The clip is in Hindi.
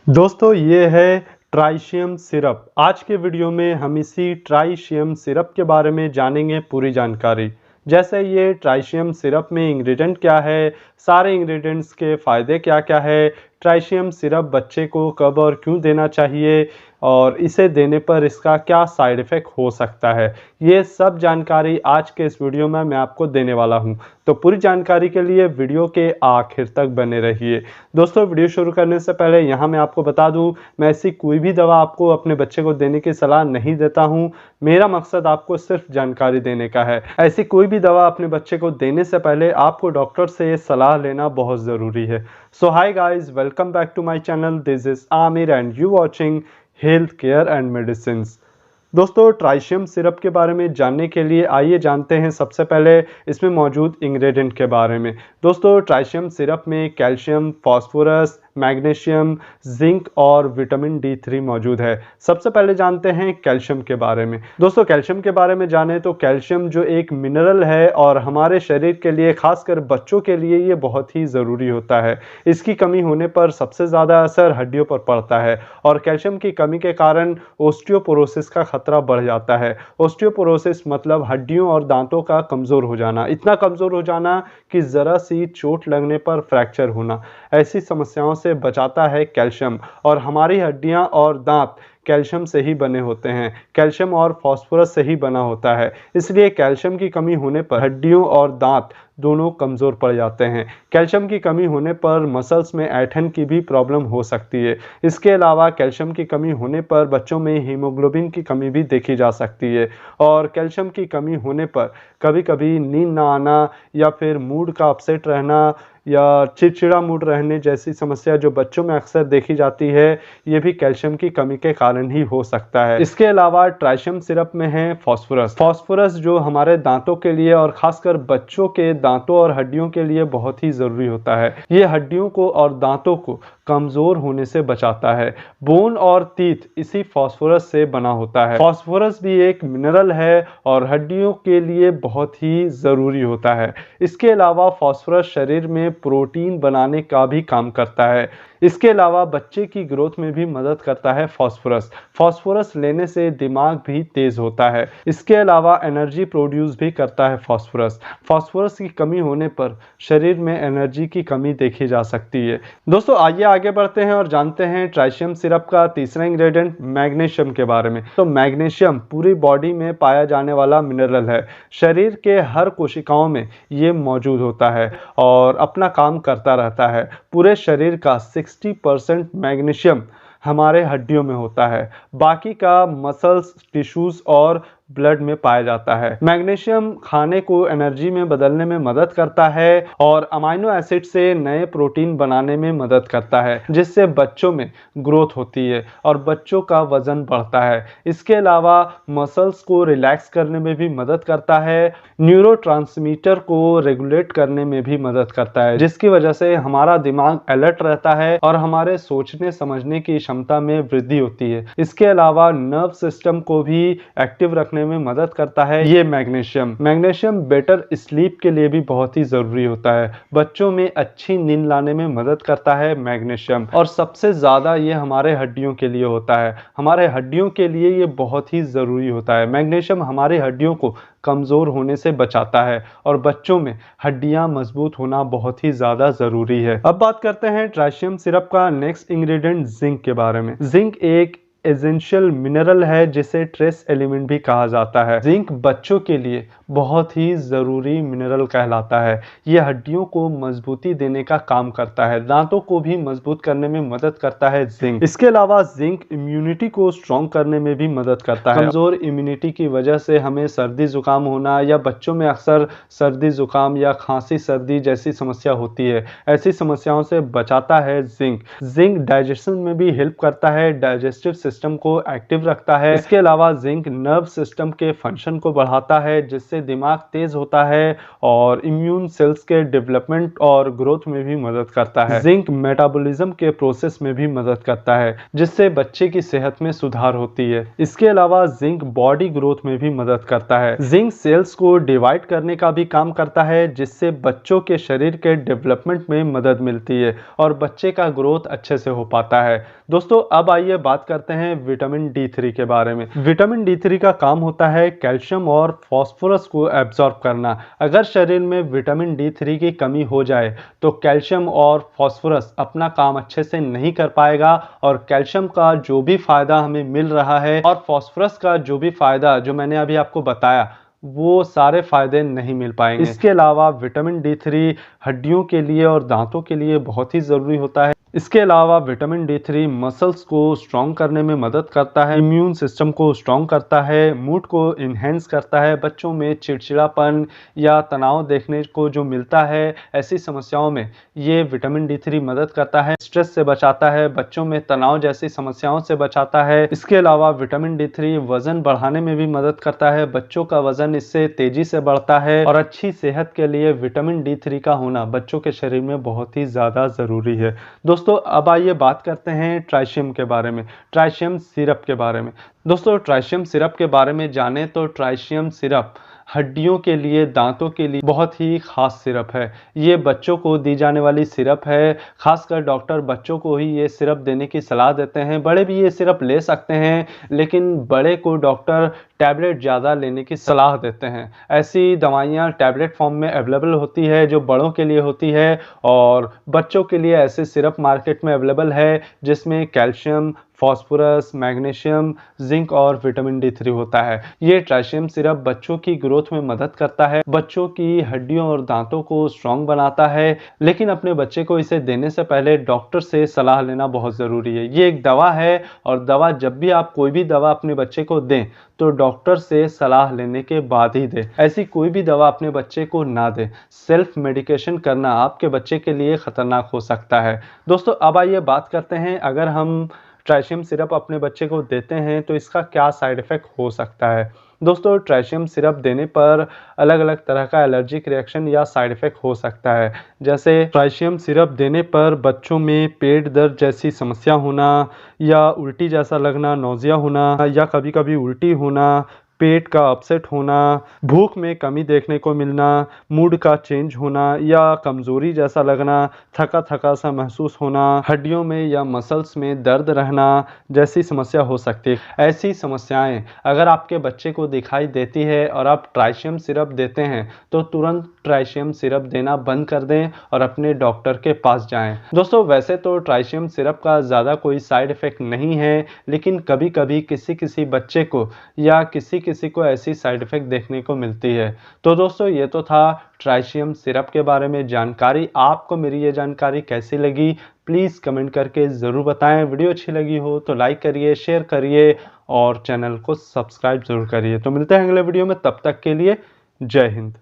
दोस्तों ये है ट्राइशियम सिरप। आज के वीडियो में हम इसी ट्राइशियम सिरप के बारे में जानेंगे पूरी जानकारी। जैसे ये ट्राइशियम सिरप में इंग्रेडिएंट क्या है, सारे इंग्रेडिएंट्स के फ़ायदे क्या क्या है, ट्राइशियम सिरप बच्चे को कब और क्यों देना चाहिए और इसे देने पर इसका क्या साइड इफ़ेक्ट हो सकता है, ये सब जानकारी आज के इस वीडियो में मैं आपको देने वाला हूँ। तो पूरी जानकारी के लिए वीडियो के आखिर तक बने रहिए। दोस्तों वीडियो शुरू करने से पहले यहाँ मैं आपको बता दूं, मैं ऐसी कोई भी दवा आपको अपने बच्चे को देने की सलाह नहीं देता हूं। मेरा मकसद आपको सिर्फ जानकारी देने का है। ऐसी कोई भी दवा अपने बच्चे को देने से पहले आपको डॉक्टर से सलाह लेना बहुत ज़रूरी है। So hi guys, welcome back to my channel. This is Aamir and you watching health care and medicine. दोस्तों ट्राइशियम सिरप के बारे में जानने के लिए आइए जानते हैं सबसे पहले इसमें मौजूद इंग्रेडिएंट के बारे में। दोस्तों ट्राइशियम सिरप में कैल्शियम, फास्फोरस, मैग्नीशियम, जिंक और विटामिन D3 मौजूद है। सबसे पहले जानते हैं कैल्शियम के बारे में। दोस्तों कैल्शियम के बारे में जाने तो कैल्शियम जो एक मिनरल है और हमारे शरीर के लिए, खासकर बच्चों के लिए ये बहुत ही ज़रूरी होता है। इसकी कमी होने पर सबसे ज़्यादा असर हड्डियों पर पड़ता है और कैल्शियम की कमी के कारण ओस्टियोपोरोसिस का खतरा बढ़ जाता है। ओस्टियोपोरोसिस मतलब हड्डियों और दांतों का कमज़ोर हो जाना, इतना कमज़ोर हो जाना कि ज़रा सी चोट लगने पर फ्रैक्चर होना। ऐसी समस्याओं से बचाता है कैल्शियम और हमारी हड्डियां और दांत कैल्शियम से ही बने होते हैं, कैल्शियम और फास्फोरस से ही बना होता है। इसलिए कैल्शियम की कमी होने पर हड्डियों और दांत दोनों कमज़ोर पड़ जाते हैं। कैल्शियम की कमी होने पर मसल्स में ऐंठन की भी प्रॉब्लम हो सकती है। इसके अलावा कैल्शियम की कमी होने पर बच्चों में हीमोग्लोबिन की कमी भी देखी जा सकती है और कैल्शियम की कमी होने पर कभी कभी नींद ना आना या फिर मूड का अपसेट रहना या चिड़चिड़ा मूड रहने जैसी समस्या जो बच्चों में अक्सर देखी जाती है, ये भी कैल्शियम की कमी के कारण ही हो सकता है। इसके अलावा ट्राइशियम सिरप में है फास्फोरस। फास्फोरस जो हमारे दांतों के लिए और खासकर बच्चों के दांतों और हड्डियों के लिए बहुत ही ज़रूरी होता है। ये हड्डियों को और दांतों को कमज़ोर होने से बचाता है। बोन और टीथ इसी फास्फोरस से बना होता है। फास्फोरस भी एक मिनरल है और हड्डियों के लिए बहुत ही ज़रूरी होता है। इसके अलावा फास्फोरस शरीर में प्रोटीन बनाने का भी काम करता है। इसके अलावा बच्चे की ग्रोथ में भी मदद करता है फास्फोरस। फास्फोरस लेने से दिमाग भी तेज होता है। इसके अलावा एनर्जी प्रोड्यूस भी करता है फास्फोरस। फास्फोरस की कमी होने पर शरीर में एनर्जी की कमी देखी जा सकती है। दोस्तों आइए आगे बढ़ते हैं और जानते हैं ट्राइशियम सिरप का तीसरा इंग्रेडिएंट मैग्नीशियम के बारे में। तो मैग्नीशियम पूरी बॉडी में पाया जाने वाला मिनरल है। शरीर के हर कोशिकाओं में ये मौजूद होता है और अपना काम करता रहता है। पूरे शरीर का 60% मैग्नीशियम हमारे हड्डियों में होता है, बाकी का मसल्स, टिश्यूज और ब्लड में पाया जाता है। मैग्नीशियम खाने को एनर्जी में बदलने में मदद करता है और अमाइनो एसिड से नए प्रोटीन बनाने में मदद करता है, जिससे बच्चों में ग्रोथ होती है और बच्चों का वजन बढ़ता है। इसके अलावा मसल्स को रिलैक्स करने में भी मदद करता है, न्यूरोट्रांसमीटर को रेगुलेट करने में भी मदद करता है, जिसकी वजह से हमारा दिमाग अलर्ट रहता है और हमारे सोचने समझने की क्षमता में वृद्धि होती है। इसके अलावा नर्व सिस्टम को भी एक्टिव रखने में मदद करता है ये मैग्नीशियम बेटर स्लीप के लिए भी बहुत ही जरूरी होता है। बच्चों में अच्छी नींद लाने में मदद करता है मैग्नीशियम और सबसे ज्यादा ये हमारे हड्डियों के लिए होता है। हमारे हड्डियों के लिए ये बहुत ही जरूरी होता है। मैग्नीशियम हमारी हड्डियों को कमजोर होने से बचाता है और बच्चों में हड्डियां मजबूत होना बहुत ही ज्यादा जरूरी है। अब बात करते हैं ट्राइशियम सिरप का नेक्स्ट इंग्रेडिएंट जिंक के बारे में। जिंक एक एसेंशियल मिनरल है जिसे ट्रेस एलिमेंट भी कहा जाता है। जिंक बच्चों के लिए बहुत ही ज़रूरी मिनरल कहलाता है। ये हड्डियों को मजबूती देने का काम करता है, दांतों को भी मजबूत करने में मदद करता है जिंक। इसके अलावा जिंक इम्यूनिटी को स्ट्रॉन्ग करने में भी मदद करता है। कमज़ोर इम्यूनिटी की वजह से हमें सर्दी जुकाम होना या बच्चों में अक्सर सर्दी जुकाम या खांसी सर्दी जैसी समस्या होती है, ऐसी समस्याओं से बचाता है जिंक। जिंक डाइजेशन में भी हेल्प करता है, डाइजेस्टिव सिस्टम को एक्टिव रखता है। इसके अलावा जिंक नर्व सिस्टम के फंक्शन को बढ़ाता है, जिससे दिमाग तेज होता है और इम्यून सेल्स के डेवलपमेंट और ग्रोथ में भी मदद करता है। जिंक मेटाबॉलिज्म के प्रोसेस में भी मदद करता है, जिससे बच्चे की सेहत में सुधार होती है। इसके अलावा जिंक बॉडी ग्रोथ में भी मदद करता है। जिंक सेल्स को डिवाइड करने का भी काम करता है, जिससे बच्चों के शरीर के डेवलपमेंट में मदद मिलती है और बच्चे का ग्रोथ अच्छे से हो पाता है। दोस्तों अब आइए बात करते हैं विटामिन D3 के बारे में। विटामिन D3 का काम होता है कैल्शियम और फास्फोरस को एब्जॉर्ब करना। अगर शरीर में विटामिन D3 की कमी हो जाए तो कैल्शियम और फास्फोरस अपना काम अच्छे से नहीं कर पाएगा और कैल्शियम का जो भी फायदा हमें मिल रहा है और फास्फोरस का जो भी फायदा जो मैंने अभी आपको बताया वो सारे फायदे नहीं मिल पाएंगे। इसके अलावा विटामिन D3 हड्डियों के लिए और दांतों के लिए बहुत ही ज़रूरी होता है। इसके अलावा विटामिन D3 मसल्स को स्ट्रॉन्ग करने में मदद करता है, इम्यून सिस्टम को स्ट्रॉन्ग करता है, मूड को इन्हेंस करता है। बच्चों में चिड़चिड़ापन या तनाव देखने को जो मिलता है, ऐसी समस्याओं में ये विटामिन D3 मदद करता है। स्ट्रेस से बचाता है, बच्चों में तनाव जैसी समस्याओं से बचाता है। इसके अलावा विटामिन D3 वजन बढ़ाने में भी मदद करता है। बच्चों का वजन इससे तेजी से बढ़ता है और अच्छी सेहत के लिए विटामिन D3 का होना बच्चों के शरीर में बहुत ही ज़्यादा ज़रूरी है। दोस्तों अब आइए बात करते हैं ट्राइशियम के बारे में, ट्राइशियम सिरप के बारे में। दोस्तों ट्राइशियम सिरप के बारे में जानें तो ट्राइशियम सिरप हड्डियों के लिए, दांतों के लिए बहुत ही खास सिरप है। ये बच्चों को दी जाने वाली सिरप है। खासकर डॉक्टर बच्चों को ही ये सिरप देने की सलाह देते हैं। बड़े भी ये सिरप ले सकते हैं, लेकिन बड़े को डॉक्टर टैबलेट ज़्यादा लेने की सलाह देते हैं। ऐसी दवाइयाँ टैबलेट फॉर्म में अवेलेबल होती है जो बड़ों के लिए होती है, और बच्चों के लिए ऐसे सिरप मार्केट में अवेलेबल है जिसमें कैल्शियम, फास्फोरस, मैग्नीशियम, जिंक और विटामिन D3 होता है। ये ट्राइशियम सिरप बच्चों की ग्रोथ में मदद करता है, बच्चों की हड्डियों और दांतों को स्ट्रॉन्ग बनाता है, लेकिन अपने बच्चे को इसे देने से पहले डॉक्टर से सलाह लेना बहुत ज़रूरी है। ये एक दवा है और दवा जब भी आप कोई भी दवा अपने बच्चे को दें तो डॉक्टर से सलाह लेने के बाद ही दें। ऐसी कोई भी दवा अपने बच्चे को ना दें। सेल्फ मेडिकेशन करना आपके बच्चे के लिए खतरनाक हो सकता है। दोस्तों अब आइए बात करते हैं, अगर हम ट्राइशियम सिरप अपने बच्चे को देते हैं तो इसका क्या साइड इफ़ेक्ट हो सकता है। दोस्तों ट्राइशियम सिरप देने पर अलग अलग तरह का एलर्जिक रिएक्शन या साइड इफ़ेक्ट हो सकता है। जैसे ट्राइशियम सिरप देने पर बच्चों में पेट दर्द जैसी समस्या होना या उल्टी जैसा लगना, नौजिया होना या कभी कभी उल्टी होना, पेट का अपसेट होना, भूख में कमी देखने को मिलना, मूड का चेंज होना या कमज़ोरी जैसा लगना, थका थका सा महसूस होना, हड्डियों में या मसल्स में दर्द रहना जैसी समस्या हो सकती है। ऐसी समस्याएं अगर आपके बच्चे को दिखाई देती है और आप ट्राइशियम सिरप देते हैं तो तुरंत ट्राइशियम सिरप देना बंद कर दें और अपने डॉक्टर के पास जाएं। दोस्तों वैसे तो ट्राइशियम सिरप का ज़्यादा कोई साइड इफ़ेक्ट नहीं है, लेकिन कभी कभी किसी बच्चे को या किसी को ऐसी साइड इफ़ेक्ट देखने को मिलती है। तो दोस्तों ये तो था ट्राइशियम सिरप के बारे में जानकारी। आपको मेरी ये जानकारी कैसी लगी प्लीज़ कमेंट करके ज़रूर बताएं। वीडियो अच्छी लगी हो तो लाइक करिए, शेयर करिए और चैनल को सब्सक्राइब ज़रूर करिए। तो मिलते हैं अगले वीडियो में, तब तक के लिए जय हिंद।